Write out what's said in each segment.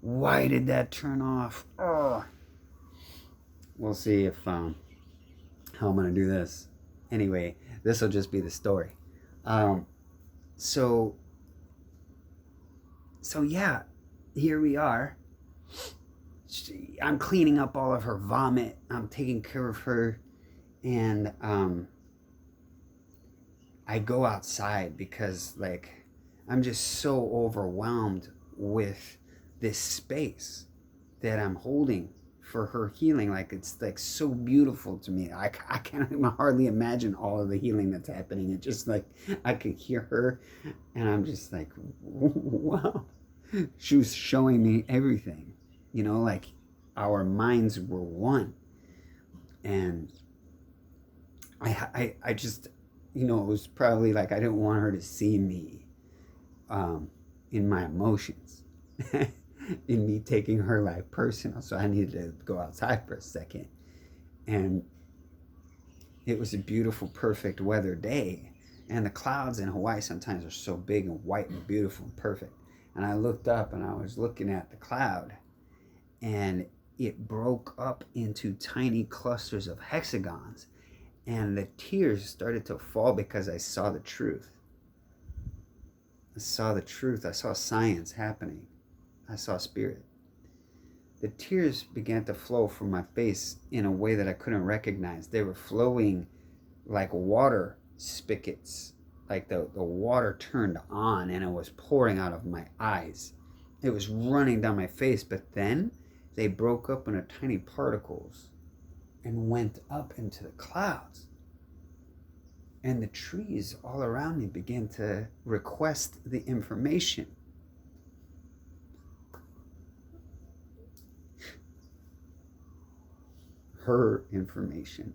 Why did that turn off? Oh. We'll see if how I'm gonna do this. Anyway, this will just be the story. Um, so yeah, here we are. I'm cleaning up all of her vomit. I'm taking care of her, and I go outside because like I'm just so overwhelmed with this space that I'm holding for her healing. Like it's like so beautiful to me. I can't even hardly imagine all of the healing that's happening. It just like I could hear her, and I'm just like, wow. She was showing me everything, like our minds were one, and I just, it was probably like I didn't want her to see me in my emotions, in me taking her life personal. So I needed to go outside for a second. And it was a beautiful, perfect weather day. And the clouds in Hawaii sometimes are so big and white and beautiful and perfect. And I looked up and I was looking at the cloud, and it broke up into tiny clusters of hexagons. And the tears started to fall because I saw the truth. I saw the truth. I saw science happening. I saw spirit. The tears began to flow from my face in a way that I couldn't recognize. They were flowing like water spigots, like the water turned on and it was pouring out of my eyes. It was running down my face, but then they broke up into tiny particles and went up into the clouds. And the trees all around me began to request the information. Her information.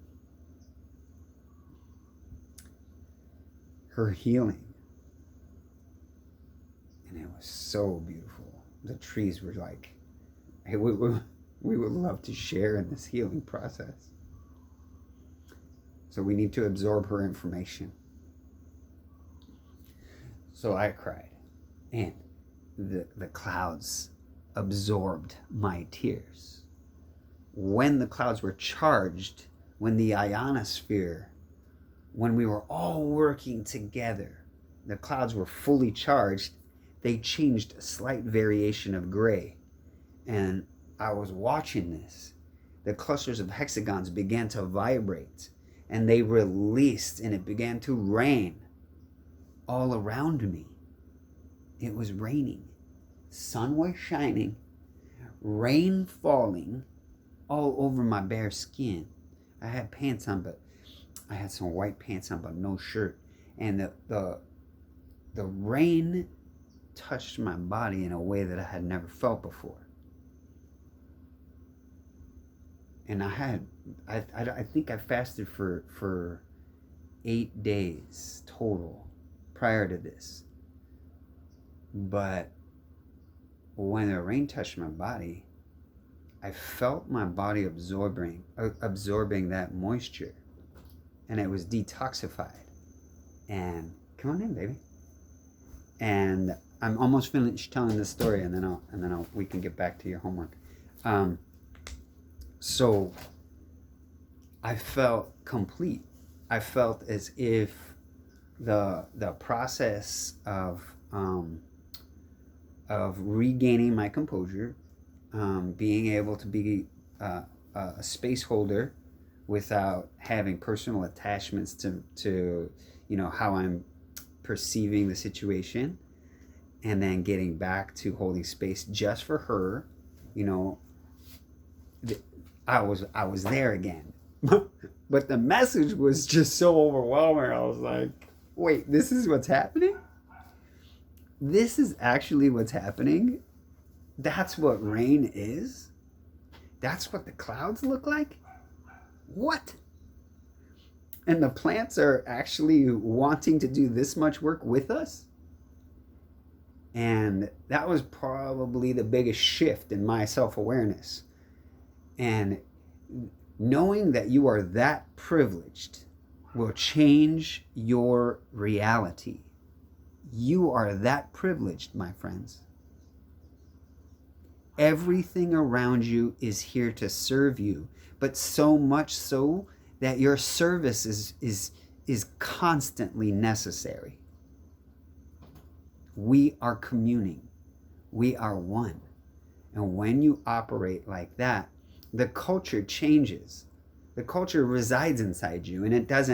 Her healing. And it was so beautiful. The trees were like, hey, we would love to share in this healing process. So we need to absorb her information. So I cried, and the clouds absorbed my tears. When the clouds were charged, when the ionosphere, when we were all working together, the clouds were fully charged, they changed a slight variation of gray. And I was watching this. The clusters of hexagons began to vibrate, and they released, and it began to rain all around me. It was raining. Sun was shining, rain falling all over my bare skin. I had pants on, but I had some white pants on, but no shirt. And the rain touched my body in a way that I had never felt before. And I think I fasted for 8 days total prior to this. But when the rain touched my body, I felt my body absorbing that moisture, and it was detoxified. And come on in, baby. And I'm almost finished telling this story, and then we can get back to your homework. So I felt complete. I felt as if the process of regaining my composure, being able to be a space holder without having personal attachments to how I'm perceiving the situation, and then getting back to holding space just for her. I was there again. But the message was just so overwhelming. I was like, wait, this is what's happening? This is actually what's happening? That's what rain is? That's what the clouds look like? What? And the plants are actually wanting to do this much work with us? And that was probably the biggest shift in my self-awareness. And knowing that you are that privileged will change your reality. You are that privileged, my friends. Everything around you is here to serve you, but so much so that your service is constantly necessary. We are communing. We are one. And when you operate like that, the culture changes. The culture resides inside you, and it does.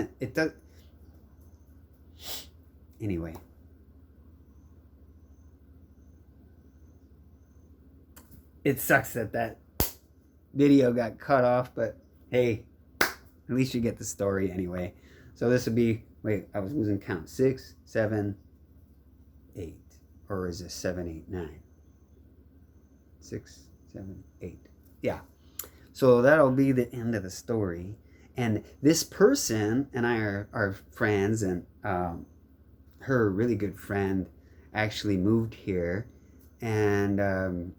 Anyway. It sucks that video got cut off, but hey, at least you get the story anyway. So this would be, wait, I was losing count. 6, 7, 8. Or is this 7, 8, 9? 6, 7, 8. Yeah. So that'll be the end of the story. And this person and I are friends, and her really good friend actually moved here. And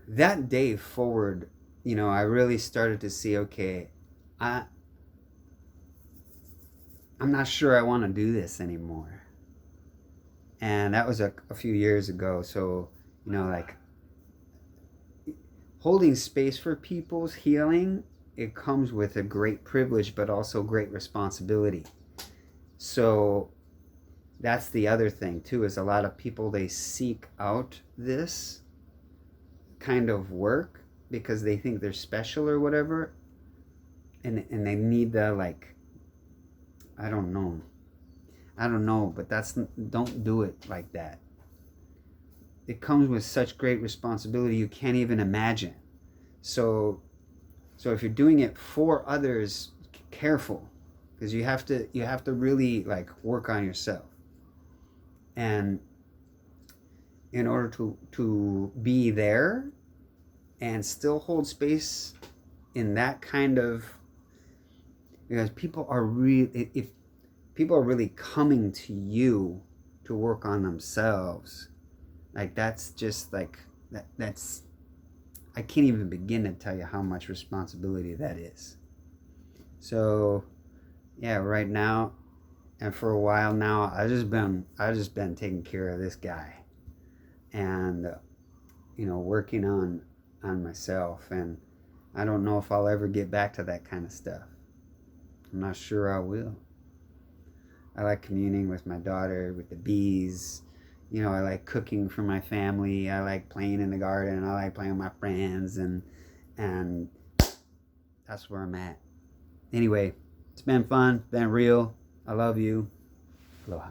that day forward, I really started to see, okay, I'm not sure I want to do this anymore. And that was a few years ago. So, like, holding space for people's healing, it comes with a great privilege, but also great responsibility. So that's the other thing too, is a lot of people, they seek out this kind of work because they think they're special or whatever, and they need the, like, I don't know, but don't do it like that. It comes with such great responsibility you can't even imagine. So if you're doing it for others, careful, because you have to really, like, work on yourself. And in order to be there and still hold space in that kind of, because people are really, if people are really coming to you to work on themselves, like, that's just like that's I can't even begin to tell you how much responsibility that is. So yeah, right now and for a while now, I've just been taking care of this guy, and working on myself. And I don't know if I'll ever get back to that kind of stuff. I'm not sure I will. I like communing with my daughter, with the bees. I like cooking for my family. I like playing in the garden. I like playing with my friends, and that's where I'm at. Anyway, it's been fun, been real. I love you. Aloha.